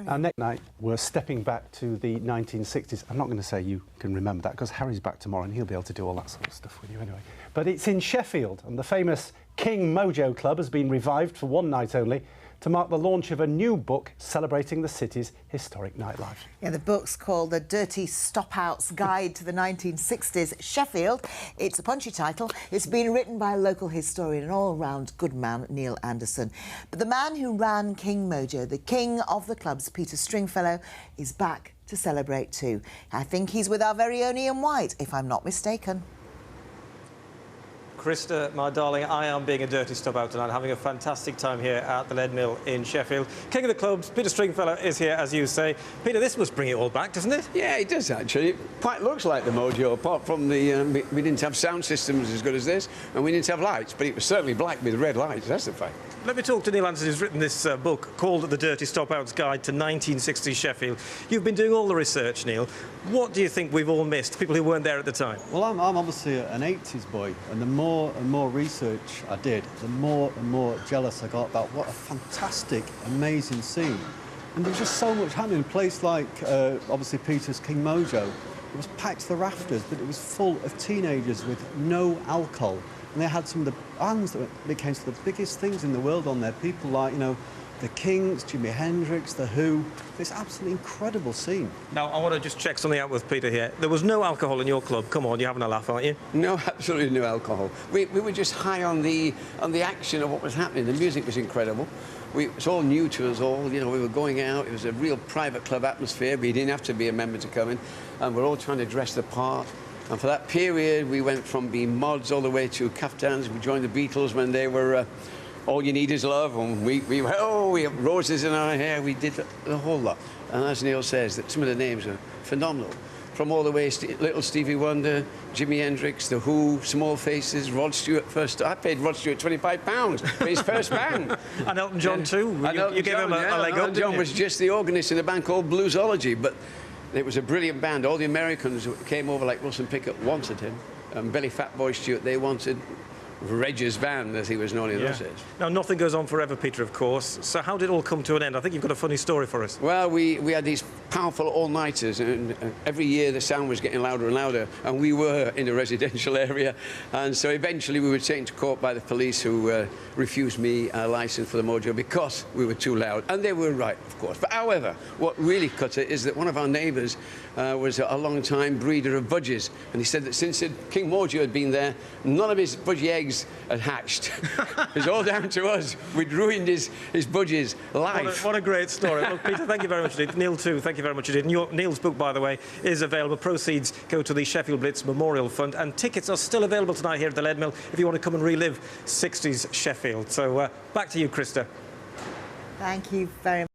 Our next night, we're stepping back to the 1960s. I'm not going to say you can remember that because Harry's back tomorrow and he'll be able to do all that sort of stuff with you anyway. But it's in Sheffield, and the famous King Mojo Club has been revived for one night only to mark the launch of a new book celebrating the city's historic nightlife. Yeah, the book's called The Dirty Stop-Out's Guide to the 1960s Sheffield. It's a punchy title. It's been written by a local historian and all-round good man, Neil Anderson. But the man who ran King Mojo, the king of the clubs, Peter Stringfellow, is back to celebrate too. I think he's with our very own Ian White, if I'm not mistaken. Krista, my darling, I am being a dirty stop-out tonight, having a fantastic time here at the Lead Mill in Sheffield. King of the clubs, Peter Stringfellow, is here, as you say. Peter, this must bring it all back, doesn't it? Yeah, it does, actually. It quite looks like the Mojo, apart from the... we didn't have sound systems as good as this, and we didn't have lights, but it was certainly black with red lights, that's the fact. Let me talk to Neil Anderson, who's written this book called The Dirty Stop-Out's Guide to 1960s Sheffield. You've been doing all the research, Neil. What do you think we've all missed, people who weren't there at the time? Well, I'm obviously an 80s boy, and the more and more research I did, the more and more jealous I got about what a fantastic, amazing scene. And there was just so much happening. A place like, obviously, Peter's King Mojo, it was packed to the rafters, but it was full of teenagers with no alcohol. And they had some of the bands that became some of the biggest things in the world on there. People like, you know, the Kings, Jimi Hendrix, The Who. It's an absolutely incredible scene. Now, I want to just check something out with Peter here. There was no alcohol in your club. Come on, you're having a laugh, aren't you? No, absolutely no alcohol. We were just high on the action of what was happening. The music was incredible. It was all new to us all. You know, we were going out. It was a real private club atmosphere. We didn't have to be a member to come in. And we're all trying to dress the part. And for that period, we went from being mods all the way to kaftans. We joined the Beatles when they were All You Need Is Love. And we have roses in our hair. We did the whole lot. And as Neil says, that some of the names are phenomenal. From all the way, Little Stevie Wonder, Jimi Hendrix, The Who, Small Faces, Rod Stewart first. I paid Rod Stewart £25 for his first band. And Elton John too. You gave him a leg up, Elton John was just the organist in a band called Bluesology, but it was a brilliant band. All the Americans who came over, like Wilson Pickett, wanted him. And Billy Fatboy Stewart, they wanted Reggie's band, as he was known in those days. Now, nothing goes on forever, Peter, of course. So how did it all come to an end? I think you've got a funny story for us. Well, we had these powerful all-nighters, and every year the sound was getting louder and louder, and we were in a residential area. And so eventually we were taken to court by the police, who refused me a licence for the Mojo because we were too loud. And they were right, of course. But however, what really cut it is that one of our neighbours was a long-time breeder of budgies, and he said that since King Mojo had been there, none of his budgie eggs had hatched. It's all down to us. We'd ruined his budgie's life. What a great story. Look, Peter, thank you very much indeed. Neil, too, thank you very much indeed. Neil's book, by the way, is available. Proceeds go to the Sheffield Blitz Memorial Fund, and tickets are still available tonight here at the Lead Mill if you want to come and relive 60s Sheffield. So back to you, Krista. Thank you very much.